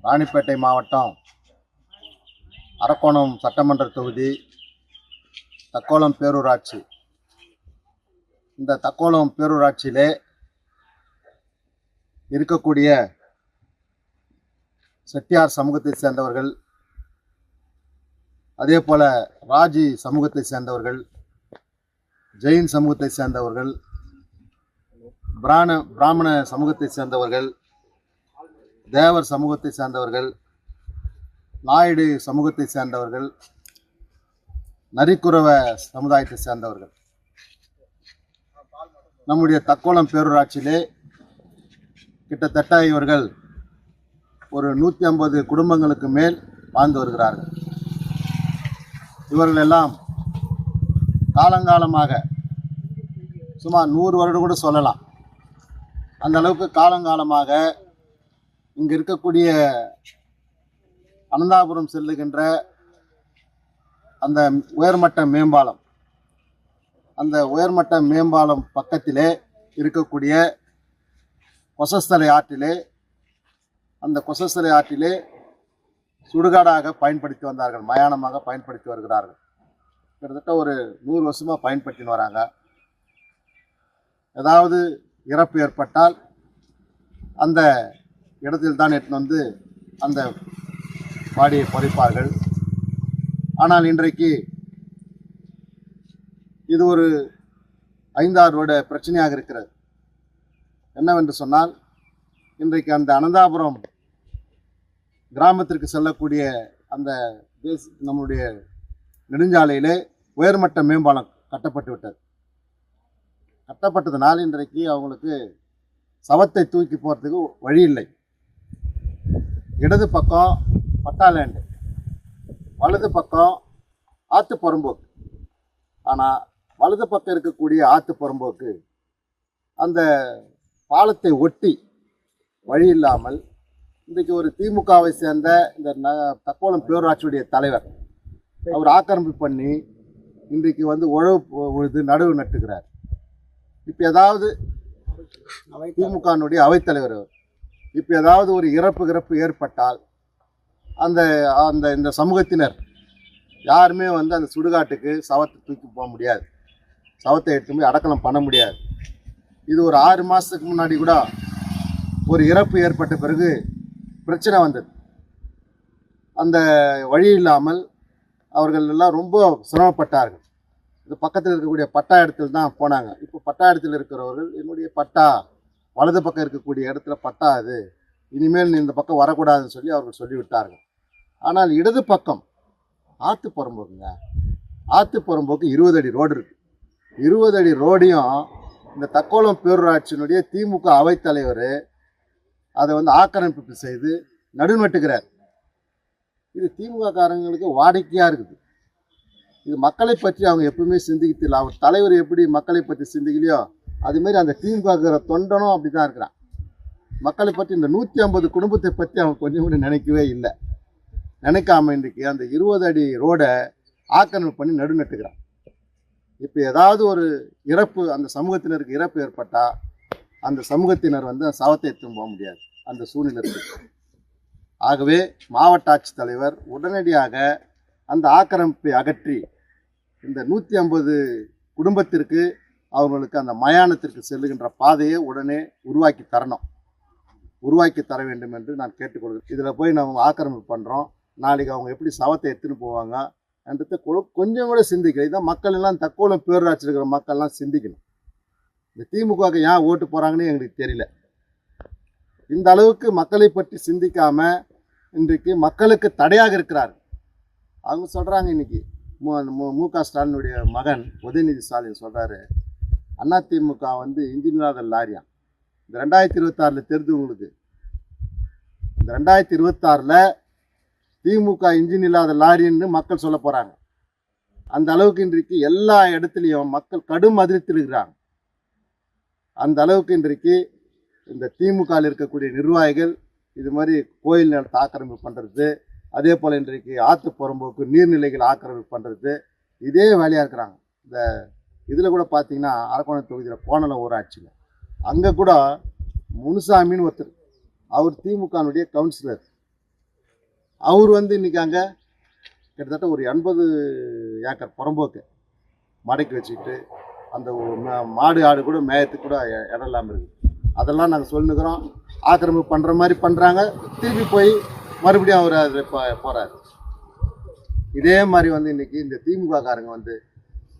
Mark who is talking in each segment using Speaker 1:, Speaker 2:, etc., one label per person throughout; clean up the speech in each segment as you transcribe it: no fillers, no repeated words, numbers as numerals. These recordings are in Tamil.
Speaker 1: ராணிப்பேட்டை மாவட்டம் அரக்கோணம் சட்டமன்ற தொகுதி தக்கோலம் பேரூராட்சி. இந்த தக்கோலம் பேரூராட்சியிலே இருக்கக்கூடிய செட்டியார் சமூகத்தை சேர்ந்தவர்கள், அதே போல ராஜி சமூகத்தை சேர்ந்தவர்கள், ஜெயின் சமூகத்தை சேர்ந்தவர்கள், பிராமண சமூகத்தை சேர்ந்தவர்கள், தேவர் சமூகத்தை சேர்ந்தவர்கள், நாயுடு சமூகத்தை சேர்ந்தவர்கள், நரிக்குறவ சமுதாயத்தை சேர்ந்தவர்கள் நம்முடைய தக்கோலம் பேரூராட்சியிலே கிட்டத்தட்ட இவர்கள் ஒரு 150 குடும்பங்களுக்கு மேல் வாழ்ந்து வருகிறார்கள். இவர்கள் எல்லாம் காலங்காலமாக சுமார் 100 வருடம் கூட சொல்லலாம், அந்த அளவுக்கு காலங்காலமாக இங்கே இருக்கக்கூடிய அனந்தாபுரம் செல்லுகின்ற அந்த உயர்மட்ட மேம்பாலம், அந்த உயர்மட்ட மேம்பாலம் பக்கத்திலே இருக்கக்கூடிய கொசஸ்தலை ஆற்றிலே, அந்த கொசஸ்தலை ஆற்றிலே சுடுகாடாக பயன்படுத்தி வந்தார்கள், மயானமாக பயன்படுத்தி வருகிறார்கள். கிட்டத்தட்ட ஒரு 100 வருஷமாக பயன்படுத்தின்னு வராங்க. ஏதாவது இறப்பு ஏற்பட்டால் அந்த இடத்தில் தான் எடுத்துன்னு வந்து அந்த பாடியை பொறிப்பார்கள். ஆனால் இன்றைக்கு இது ஒரு 5-6 வருட பிரச்சனையாக இருக்கிறது. என்னவென்று சொன்னால், இன்றைக்கு அந்த அனந்தாபுரம் கிராமத்திற்கு செல்லக்கூடிய அந்த நம்முடைய நெடுஞ்சாலையிலே உயர்மட்ட மேம்பாலம் கட்டப்பட்டு விட்டது. கட்டப்பட்டதுனால் இன்றைக்கு அவங்களுக்கு சவத்தை தூக்கி போகிறதுக்கு வழி இல்லை. இடது பக்கம் பட்டா லேண்டு, வலது பக்கம் ஆற்று புறம்போக்கு. ஆனால் வலது பக்கம் இருக்கக்கூடிய ஆற்று புறம்போக்கு அந்த பாலத்தை ஒட்டி வழி இல்லாமல் இன்றைக்கு ஒரு திமுகவை சேர்ந்த இந்த தக்கோலம் பேரூராட்சியுடைய தலைவர் அவர் ஆக்கிரமிப்பு பண்ணி இன்றைக்கு வந்து உழுது நடுவு நட்டுக்கிறார். இப்போ ஏதாவது திமுகனுடைய அவைத்தலைவர் இப்போ ஏதாவது ஒரு இறப்பு ஏற்பட்டால் இந்த சமூகத்தினர் யாருமே வந்து அந்த சுடுகாட்டுக்கு சவத்தை தூக்கி போக முடியாது, சவத்தை எடுத்து போய் அடக்கலம் பண்ண முடியாது. இது ஒரு 6 மாதத்துக்கு முன்னாடி கூட ஒரு இறப்பு ஏற்பட்ட பிறகு பிரச்சனை வந்தது. அந்த வழி இல்லாமல் அவர்கள் எல்லாம் ரொம்ப சிரமப்பட்டார்கள். இந்த பக்கத்தில் இருக்கக்கூடிய பட்டா இடத்துல தான் போனாங்க. இப்போ பட்டா இடத்துல இருக்கிறவர்கள், என்னுடைய பட்டா வலது பக்கம் இருக்கக்கூடிய இடத்துல பட்டா அது, இனிமேல் இந்த பக்கம் வரக்கூடாதுன்னு சொல்லி அவர்கள் சொல்லிவிட்டார்கள். ஆனால் இடது பக்கம் ஆற்று புறம்போக்குங்க, ஆற்று புறம்போக்கு 20 அடி ரோடு இருக்குது. 20 அடி ரோடையும் இந்த தக்கோலம் பேரூராட்சியினுடைய திமுக அவைத்தலைவர் அதை வந்து ஆக்கிரமிப்பு செய்து நடுநட்டுகிறார். இது திமுக காரங்களுக்கு வாடிக்கையாக இருக்குது. இது மக்களை பற்றி அவங்க எப்பவுமே சிந்திக்கல. அவர் தலைவர் எப்படி மக்களை பற்றி சிந்திக்கலையோ அதுமாரி அந்த திமுக தொண்டனும் அப்படி தான் இருக்கிறான். மக்களை பற்றி இந்த 150 குடும்பத்தை பற்றி அவங்க கொஞ்சம் கூட நினைக்கவே இல்லை. நினைக்காம இன்றைக்கு அந்த 20 அடி ரோடை ஆக்கிரமிப்பு பண்ணி நடுநட்டுக்கிறான். இப்போ ஏதாவது ஒரு இறப்பு, அந்த சமூகத்தினருக்கு இறப்பு ஏற்பட்டால் அந்த சமூகத்தினர் வந்து சவத்தை எடுத்துன்னு போக முடியாது, அந்த சூழ்நிலை இருக்குது. ஆகவே மாவட்ட ஆட்சித்தலைவர் உடனடியாக அந்த ஆக்கிரமிப்பை அகற்றி இந்த 150 குடும்பத்திற்கு அவர்களுக்கு அந்த மயானத்திற்கு செல்லுகின்ற பாதையை உடனே உருவாக்கி தர வேண்டும் என்று நான் கேட்டுக்கொள்கிறேன். இதில் போய் நம்ம ஆக்கிரமிப்பு பண்ணுறோம், நாளைக்கு அவங்க எப்படி சவத்தை எடுத்துன்னு போவாங்க என்றதை கொஞ்சம் கூட சிந்திக்கல. இதான் மக்கள் எல்லாம் தக்கோலம் பேரூராட்சி இருக்கிற மக்கள்லாம் சிந்திக்கணும். இந்த திமுகவுக்கு ஏன் ஓட்டு போகிறாங்கன்னு எங்களுக்கு தெரியல. இந்த அளவுக்கு மக்களை பற்றி சிந்திக்காமல் இன்றைக்கு மக்களுக்கு தடையாக இருக்கிறார். அவங்க சொல்கிறாங்க, இன்னைக்கு மு.க. ஸ்டாலினுடைய மகன் உதயநிதி ஸ்டாலின் சொல்கிறாரு, அதிமுக வந்து இன்ஜின் இல்லாத லாரியாம். இந்த 2026 தெரிஞ்சு உங்களுக்கு, இந்த 2026 திமுக இன்ஜின் இல்லாத லாரின்னு மக்கள் சொல்ல போகிறாங்க. அந்த அளவுக்கு இன்றைக்கு எல்லா இடத்துலையும் மக்கள் கடும் அதிருப்தியில் இருக்கிறாங்க. அந்த அளவுக்கு இன்றைக்கு இந்த திமுகவில் இருக்கக்கூடிய நிர்வாகிகள் இது மாதிரி கோயில் நிலத்தை ஆக்கிரமிப்பு பண்ணுறது, அதே போல் இன்றைக்கு ஆற்று புறம்போக்கு நீர்நிலைகள் ஆக்கிரமிப்பு பண்ணுறது, இதே வேலையாக இருக்கிறாங்க. இந்த இதில் கூட பார்த்தீங்கன்னா அரக்கோணம் தொகுதியில் கோணலம் ஊராட்சியில் அங்கே கூட முனுசாமின்னு ஒருத்தர், அவர் திமுகனுடைய கவுன்சிலர். அவர் வந்து இன்றைக்கி அங்கே கிட்டத்தட்ட ஒரு 80 ஏக்கர் புறம்போக்கு மடக்கி வச்சுக்கிட்டு அந்த மாடு ஆடு கூட மேயத்துக்கு கூட இடம் இல்லாமல் இருக்குது. அதெல்லாம் நாங்கள் சொல்லினுக்கிறோம். ஆக்கிரமிப்பு பண்ணுற மாதிரி பண்ணுறாங்க, திருப்பி போய் மறுபடியும் அவர் அதில் போகிறாரு. இதே மாதிரி வந்து இன்றைக்கி இந்த திமுக காரங்க வந்து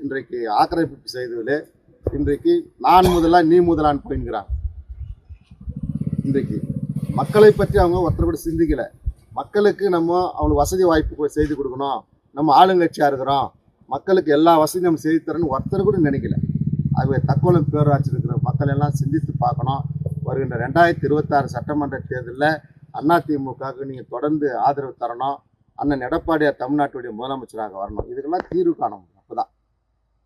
Speaker 1: இன்றைக்கு ஆக்கிரமிப்பு செய்ததில் இன்றைக்கு நான் முதலா நீ முதலான்னு போயின்கிறாங்க. இன்றைக்கு மக்களை பற்றி அவங்க ஒருத்தர் கூட சிந்திக்கலை. மக்களுக்கு நம்ம அவங்களுக்கு வசதி வாய்ப்பு செய்து கொடுக்கணும், நம்ம ஆளுங்கட்சியாக இருக்கிறோம், மக்களுக்கு எல்லா வசதியும் நம்ம செய்து தரணும்னு ஒருத்தர் கூட நினைக்கல. ஆகவே தக்கோலம் பேரூராட்சி இருக்கிற மக்கள் எல்லாம் சிந்தித்து பார்க்கணும். வருகின்ற 2026 சட்டமன்ற தேர்தலில் அதிமுகவுக்கு நீங்கள் தொடர்ந்து ஆதரவு தரணும். அண்ணன் எடப்பாடியார் தமிழ்நாட்டுடைய முதலமைச்சராக வரணும். இதுக்கெல்லாம் தீர்வு காணணும். அப்போதான்.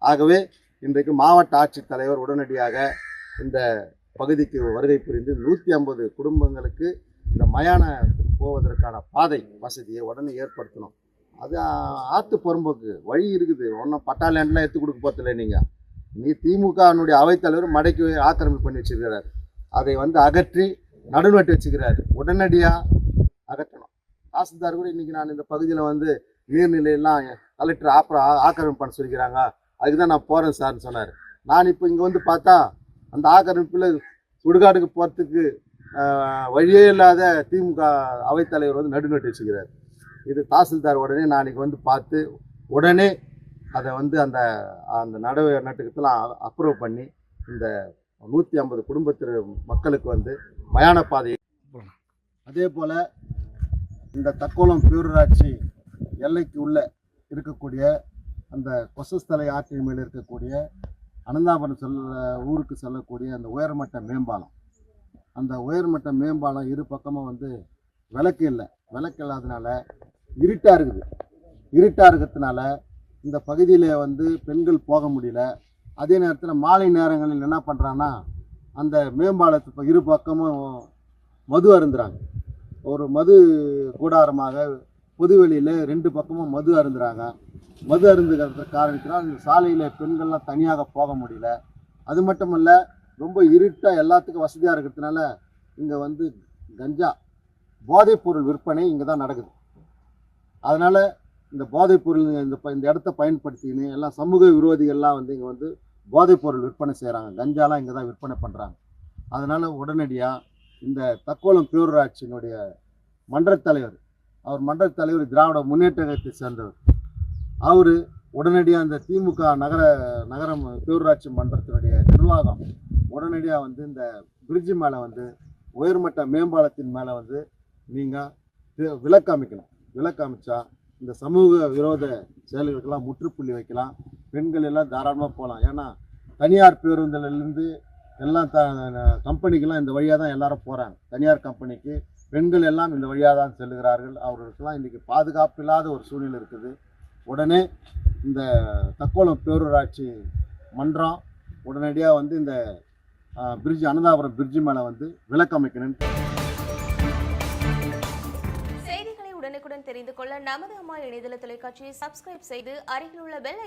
Speaker 1: ஆகவே இன்றைக்கு மாவட்ட ஆட்சித்தலைவர் உடனடியாக இந்த பகுதிக்கு வருகை புரிந்து 150 குடும்பங்களுக்கு இந்த மயானத்துக்கு போவதற்கான பாதை வசதியை உடனே ஏற்படுத்தணும். அது ஆற்று புறம்போக்கு வழி இருக்குது, ஒன்றும் பட்டாலேண்ட்லாம் எடுத்து கொடுக்க போகிறதில்ல. நீ திமுகனுடைய அவைத்தலைவர் மடக்கி ஆக்கிரமிப்பு பண்ணி வச்சுருக்கிறார். அதை வந்து அகற்றி நடுநட்டு வச்சுக்கிறாரு. உடனடியாக அகற்றணும். தாசில்தார் கூட இன்றைக்கி நான் இந்த பகுதியில் வந்து நீர்நிலையெல்லாம் கலெக்டர் ஆக்கிரமிப்பு பண்ண சொல்லிக்கிறாங்க, அதுக்கு தான் நான் போகிறேன் சார்னு சொன்னார். நான் இப்போ இங்கே வந்து பார்த்தா அந்த ஆக்கிரமிப்பில் சுடுகாட்டுக்கு போகிறதுக்கு வழியே இல்லாத திமுக அவைத்தலைவர் வந்து நடுநட்டு வச்சுக்கிறார். இது தாசில்தார் உடனே நாளைக்கு வந்து பார்த்து உடனே அதை வந்து அந்த அந்த நட்டுக்கெல்லாம் அப்ரூவ் பண்ணி இந்த 150 குடும்பத்தினர் மக்களுக்கு வந்து மயான பாதையை. அதே போல் இந்த தக்கோலம் பேரூராட்சி எல்லைக்கு உள்ள இருக்கக்கூடிய அந்த கொசஸ்தலை ஆற்றின் மேல் இருக்கக்கூடிய அனந்தாபுரம் ஊருக்கு செல்லக்கூடிய அந்த உயர்மட்ட மேம்பாலம், அந்த உயர்மட்ட மேம்பாலம் இரு பக்கமும் வந்து விளக்கு இல்லை. விளக்கு இல்லாதனால இருட்டாக இருக்குது. இருட்டாக இருக்கிறதுனால இந்த பகுதியில் வந்து பெண்கள் போக முடியல. அதே நேரத்தில் மாலை நேரங்களில் என்ன பண்ணுறாங்கன்னா அந்த மேம்பாலத்து இரு பக்கமும் மது அருந்துறாங்க. ஒரு மது கூடாரமாக பொதுவெளியில் 2 பக்கமும் மது அருந்துறாங்க. மது அருந்துகிற காரணத்தினால் இந்த சாலையில் பெண்கள்லாம் தனியாக போக முடியல. அது மட்டும் இல்லை, ரொம்ப இருட்டாக எல்லாத்துக்கும் வசதியாக இருக்கிறதுனால இங்கே வந்து கஞ்சா போதைப்பொருள் விற்பனை இங்கே தான் நடக்குது. அதனால் இந்த போதைப்பொருள் இந்த இடத்த பயன்படுத்திக்கின்னு எல்லாம் சமூக விரோதிகள்லாம் வந்து இங்கே வந்து போதைப்பொருள் விற்பனை செய்கிறாங்க. கஞ்சாலாம் இங்கே தான் விற்பனை பண்ணுறாங்க. அதனால் உடனடியாக இந்த தக்கோலம் பேரூராட்சியினுடைய மன்றத்தலைவர், அவர் மன்றத்தலைவர் திராவிட முன்னேற்ற கழகத்தை சேர்ந்தவர், அவர் உடனடியாக அந்த திமுக நகரம் பேரூராட்சி மன்றத்தினுடைய நிர்வாகம் உடனடியாக வந்து இந்த பிரிட்ஜு மேலே வந்து உயர்மட்ட மேம்பாலத்தின் மேலே வந்து நீங்கள் விலக்கு அமைக்கணும். விலக்கு அமைச்சா இந்த சமூக விரோத செயல்களுக்கெல்லாம் முற்றுப்புள்ளி வைக்கலாம். பெண்கள் எல்லாம் தாராளமாக போகலாம். ஏன்னா தனியார் பேருந்துலேருந்து எல்லாம் கம்பெனிக்கெல்லாம் இந்த வழியாக தான் எல்லாரும் போகிறாங்க. தனியார் கம்பெனிக்கு பெண்கள் எல்லாம் இந்த வழியாக தான் செல்கிறார்கள். அவர்களுக்கெல்லாம் இன்றைக்கி பாதுகாப்பு இல்லாத ஒரு சூழ்நிலை இருக்குது. உடனே இந்த தக்கோலம் பேரூராட்சி மன்றம் உடனடியாக வந்து இந்த அனந்தாபுரம் பிரிட்ஜு மேலே வந்து விலக்கு அமைக்கணும்னு.
Speaker 2: செய்திகளை உடனுக்குடன் தெரிந்து கொள்ள நமது அம்மா இணையதள தொலைக்காட்சியை சப்ஸ்கிரைப் செய்து அருகில் உள்ள பெல்